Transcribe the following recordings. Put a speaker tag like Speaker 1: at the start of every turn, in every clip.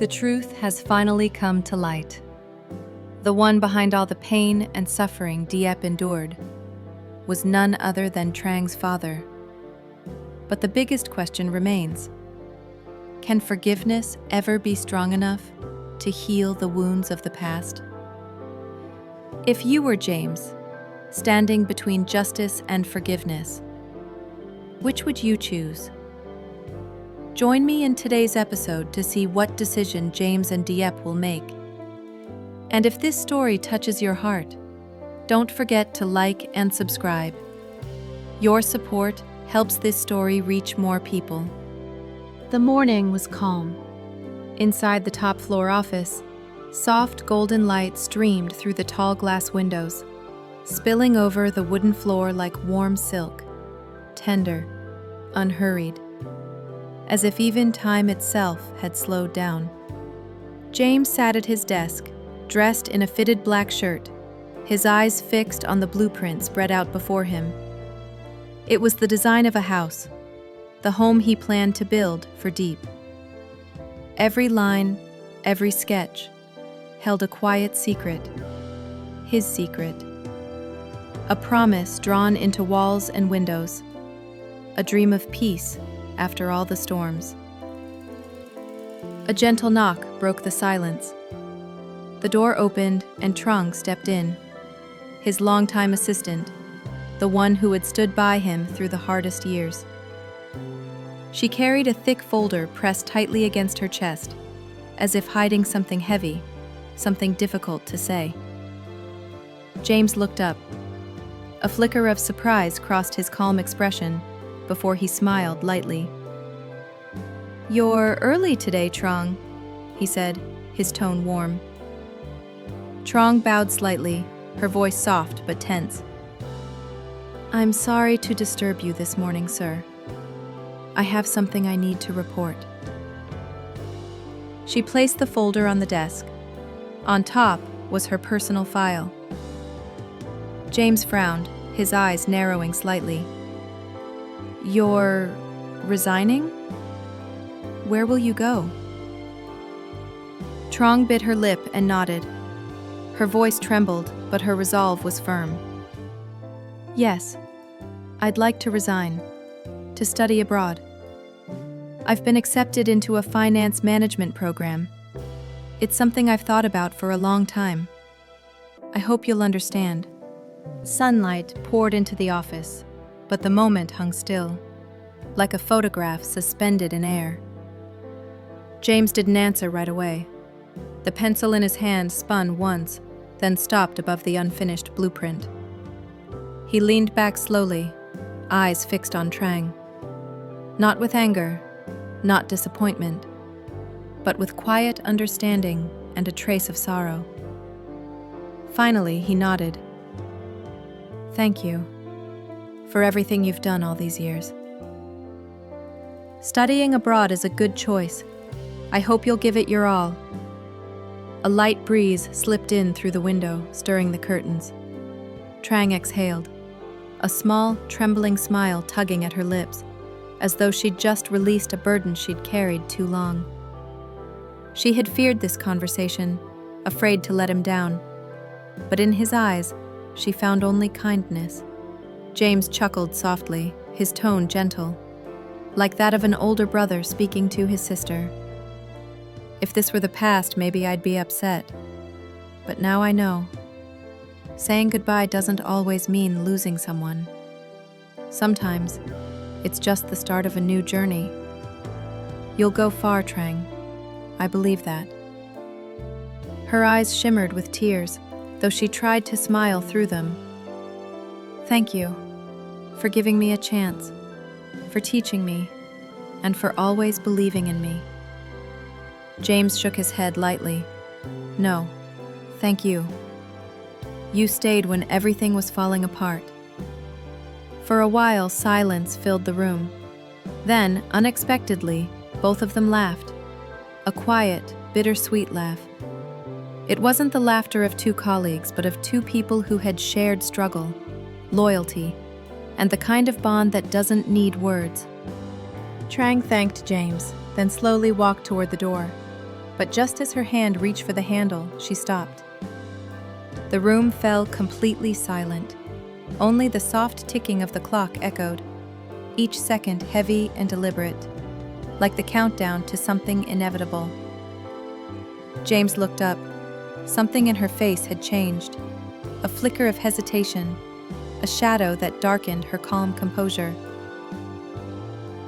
Speaker 1: The truth has finally come to light. The one behind all the pain and suffering Diep endured was none other than Trang's father. But the biggest question remains: can forgiveness ever be strong enough to heal the wounds of the past? If you were James, standing between justice and forgiveness, which would you choose? Join me in today's episode to see what decision James and Diep will make. And if this story touches your heart, don't forget to like and subscribe. Your support helps this story reach more people. The morning was calm. Inside the top-floor office, soft golden light streamed through the tall glass windows, spilling over the wooden floor like warm silk, tender, unhurried, as if even time itself had slowed down. James sat at his desk, dressed in a fitted black shirt, his eyes fixed on the blueprint spread out before him. It was the design of a house, the home he planned to build for Diep. Every line, every sketch, held a quiet secret, his secret. A promise drawn into walls and windows, a dream of peace after all the storms. A gentle knock broke the silence. The door opened and Trang stepped in, his longtime assistant, the one who had stood by him through the hardest years. She carried a thick folder pressed tightly against her chest, as if hiding something heavy, something difficult to say. James looked up. A flicker of surprise crossed his calm expression before he smiled lightly. "You're early today, Trang," he said, his tone warm. Trang bowed slightly, her voice soft but tense. "I'm sorry to disturb you this morning, sir. I have something I need to report." She placed the folder on the desk. On top was her personal file. James frowned, his eyes narrowing slightly. "You're resigning? Where will you go?" Trang bit her lip and nodded. Her voice trembled, but her resolve was firm. "Yes, I'd like to resign, to study abroad. I've been accepted into a finance management program. It's something I've thought about for a long time. I hope you'll understand." Sunlight poured into the office, but the moment hung still, like a photograph suspended in air. James didn't answer right away. The pencil in his hand spun once, then stopped above the unfinished blueprint. He leaned back slowly, eyes fixed on Trang. Not with anger, not disappointment, but with quiet understanding and a trace of sorrow. Finally, he nodded. "Thank you for everything you've done all these years. Studying abroad is a good choice. I hope you'll give it your all." A light breeze slipped in through the window, stirring the curtains. Trang exhaled, a small, trembling smile tugging at her lips, as though she'd just released a burden she'd carried too long. She had feared this conversation, afraid to let him down. But in his eyes, she found only kindness. James chuckled softly, his tone gentle, like that of an older brother speaking to his sister. If this were the past, maybe I'd be upset. But now I know. Saying goodbye doesn't always mean losing someone. Sometimes, it's just the start of a new journey. You'll go far, Trang. I believe that. Her eyes shimmered with tears, though she tried to smile through them. Thank you for giving me a chance, for teaching me, and for always believing in me. James shook his head lightly. No, thank you. You stayed when everything was falling apart. For a while, silence filled the room. Then, unexpectedly, both of them laughed. A quiet, bittersweet laugh. It wasn't the laughter of two colleagues, but of two people who had shared struggle, loyalty, and the kind of bond that doesn't need words. Trang thanked James, then slowly walked toward the door. But just as her hand reached for the handle, she stopped. The room fell completely silent. Only the soft ticking of the clock echoed, each second heavy and deliberate, like the countdown to something inevitable. James looked up. Something in her face had changed. A flicker of hesitation, a shadow that darkened her calm composure.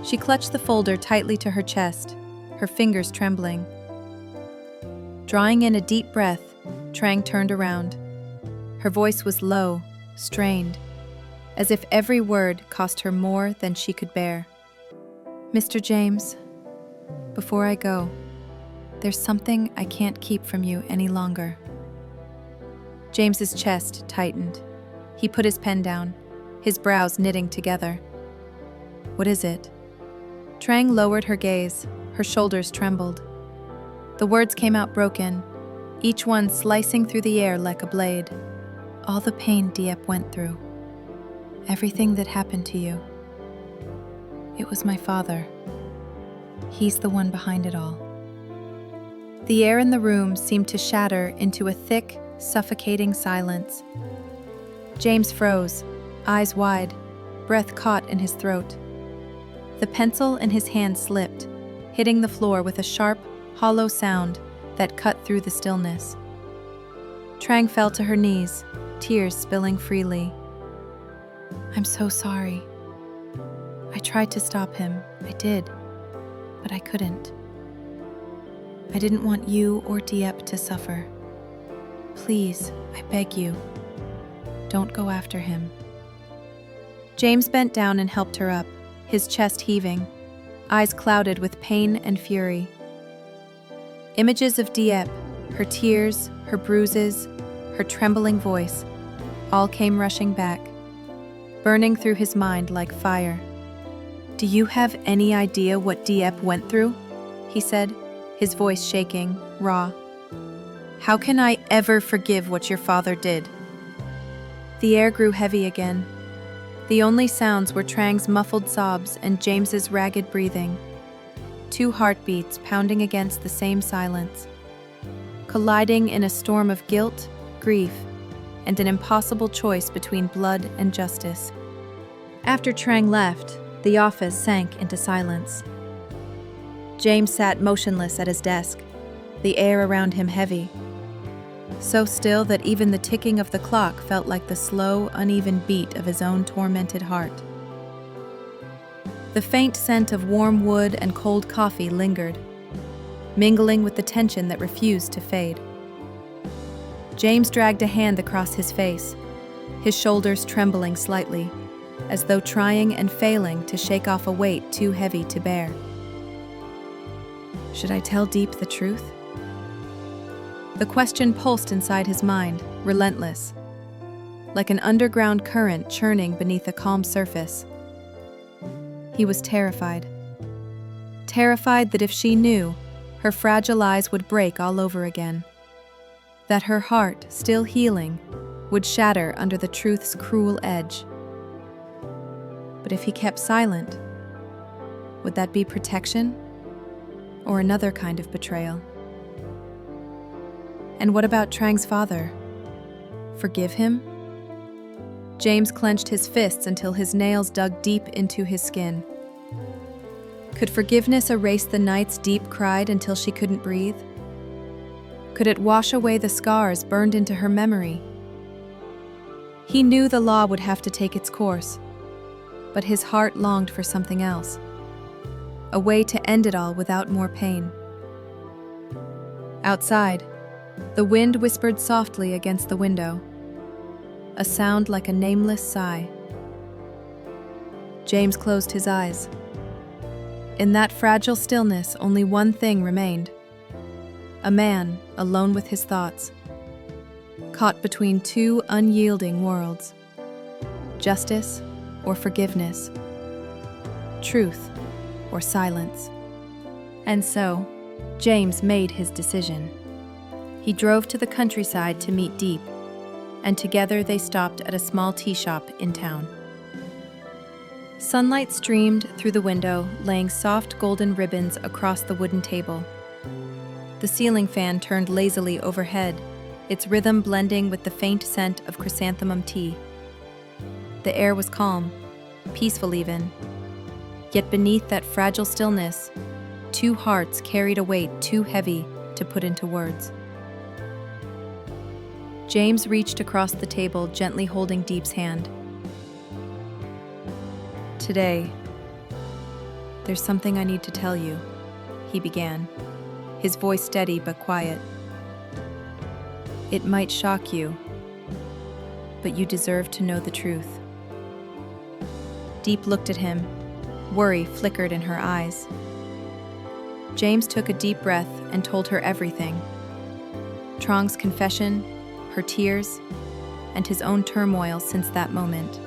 Speaker 1: She clutched the folder tightly to her chest, her fingers trembling. Drawing in a deep breath, Trang turned around. Her voice was low, strained, as if every word cost her more than she could bear. "Mr. James, before I go, there's something I can't keep from you any longer." James's chest tightened. He put his pen down, his brows knitting together. "What is it?" Trang lowered her gaze. Her shoulders trembled. The words came out broken, each one slicing through the air like a blade. "All the pain Diep went through. Everything that happened to you. It was my father. He's the one behind it all." The air in the room seemed to shatter into a thick, suffocating silence. James froze, eyes wide, breath caught in his throat. The pencil in his hand slipped, hitting the floor with a sharp, hollow sound that cut through the stillness. Trang fell to her knees, tears spilling freely. "I'm so sorry. I tried to stop him, I did, but I couldn't. I didn't want you or Diep to suffer. Please, I beg you, don't go after him." James bent down and helped her up, his chest heaving, eyes clouded with pain and fury. Images of Diep, her tears, her bruises, her trembling voice, all came rushing back, burning through his mind like fire. "Do you have any idea what Diep went through?" he said, his voice shaking, raw. "How can I ever forgive what your father did?" The air grew heavy again. The only sounds were Trang's muffled sobs and James's ragged breathing. Two heartbeats pounding against the same silence, colliding in a storm of guilt, grief, and an impossible choice between blood and justice. After Trang left, the office sank into silence. James sat motionless at his desk, the air around him heavy, so still that even the ticking of the clock felt like the slow, uneven beat of his own tormented heart. The faint scent of warm wood and cold coffee lingered, mingling with the tension that refused to fade. James dragged a hand across his face, his shoulders trembling slightly, as though trying and failing to shake off a weight too heavy to bear. Should I tell Diep the truth? The question pulsed inside his mind, relentless, like an underground current churning beneath a calm surface. He was terrified. Terrified that if she knew, her fragile eyes would break all over again. That her heart, still healing, would shatter under the truth's cruel edge. But if he kept silent, would that be protection? Or another kind of betrayal? And what about Trang's father? Forgive him? James clenched his fists until his nails dug deep into his skin. Could forgiveness erase the nights Diep cried until she couldn't breathe? Could it wash away the scars burned into her memory? He knew the law would have to take its course, but his heart longed for something else. A way to end it all without more pain. Outside, the wind whispered softly against the window, a sound like a nameless sigh. James closed his eyes. In that fragile stillness, only one thing remained. A man alone with his thoughts, caught between two unyielding worlds. Justice or forgiveness. Truth or silence. And so, James made his decision. He drove to the countryside to meet Diep, and together they stopped at a small tea shop in town. Sunlight streamed through the window, laying soft golden ribbons across the wooden table. The ceiling fan turned lazily overhead, its rhythm blending with the faint scent of chrysanthemum tea. The air was calm, peaceful even. Yet beneath that fragile stillness, two hearts carried a weight too heavy to put into words. James reached across the table, gently holding Diep's hand. "Today, there's something I need to tell you," he began, his voice steady but quiet. "It might shock you, but you deserve to know the truth." Diep looked at him. Worry flickered in her eyes. James took a deep breath and told her everything. Trang's confession, her tears, and his own turmoil since that moment.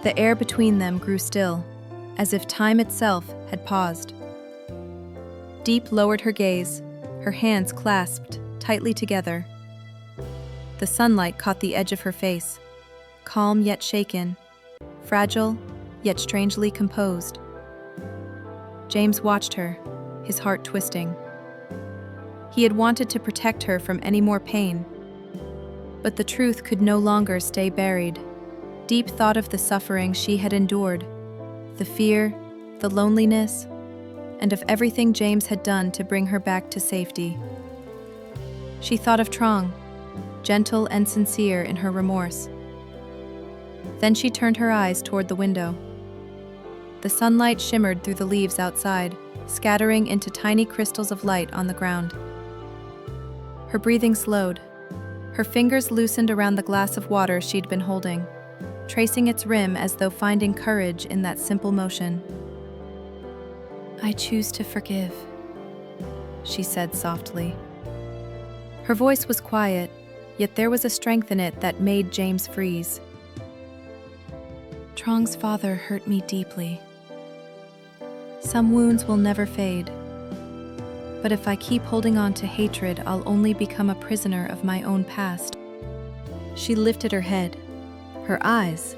Speaker 1: The air between them grew still, as if time itself had paused. Diep lowered her gaze, her hands clasped tightly together. The sunlight caught the edge of her face, calm yet shaken, fragile yet strangely composed. James watched her, his heart twisting. He had wanted to protect her from any more pain, but the truth could no longer stay buried. Diep thought of the suffering she had endured, the fear, the loneliness, and of everything James had done to bring her back to safety. She thought of Trang, gentle and sincere in her remorse. Then she turned her eyes toward the window. The sunlight shimmered through the leaves outside, scattering into tiny crystals of light on the ground. Her breathing slowed. Her fingers loosened around the glass of water she'd been holding, tracing its rim as though finding courage in that simple motion. "I choose to forgive," she said softly. Her voice was quiet, yet there was a strength in it that made James freeze. "Trang's father hurt me deeply. Some wounds will never fade. But if I keep holding on to hatred, I'll only become a prisoner of my own past." She lifted her head. Her eyes,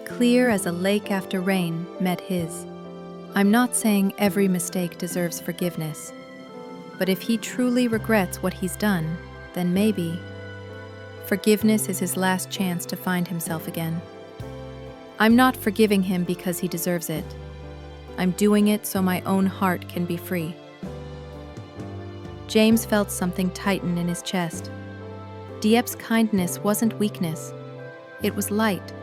Speaker 1: clear as a lake after rain, met his. "I'm not saying every mistake deserves forgiveness. But if he truly regrets what he's done, then maybe forgiveness is his last chance to find himself again. I'm not forgiving him because he deserves it. I'm doing it so my own heart can be free." James felt something tighten in his chest. Diep's kindness wasn't weakness. It was light.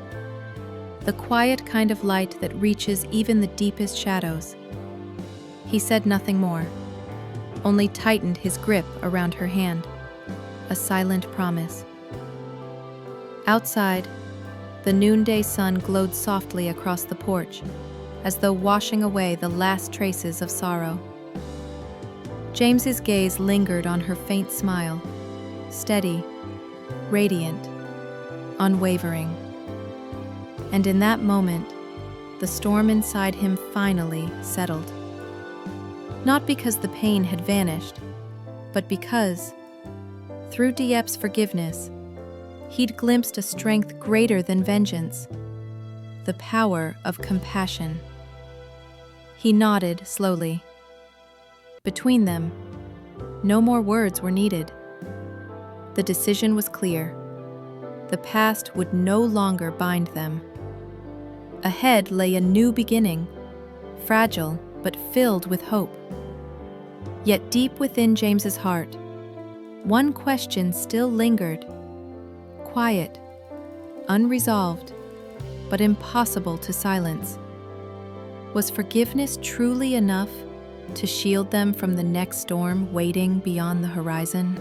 Speaker 1: The quiet kind of light that reaches even the deepest shadows. He said nothing more, only tightened his grip around her hand, a silent promise. Outside, the noonday sun glowed softly across the porch, as though washing away the last traces of sorrow. James's gaze lingered on her faint smile, steady, radiant, unwavering. And in that moment, the storm inside him finally settled. Not because the pain had vanished, but because, through Diep's forgiveness, he'd glimpsed a strength greater than vengeance, the power of compassion. He nodded slowly. Between them, no more words were needed. The decision was clear. The past would no longer bind them. Ahead lay a new beginning, fragile but filled with hope. Yet deep within James's heart, one question still lingered, quiet, unresolved, but impossible to silence. Was forgiveness truly enough to shield them from the next storm waiting beyond the horizon?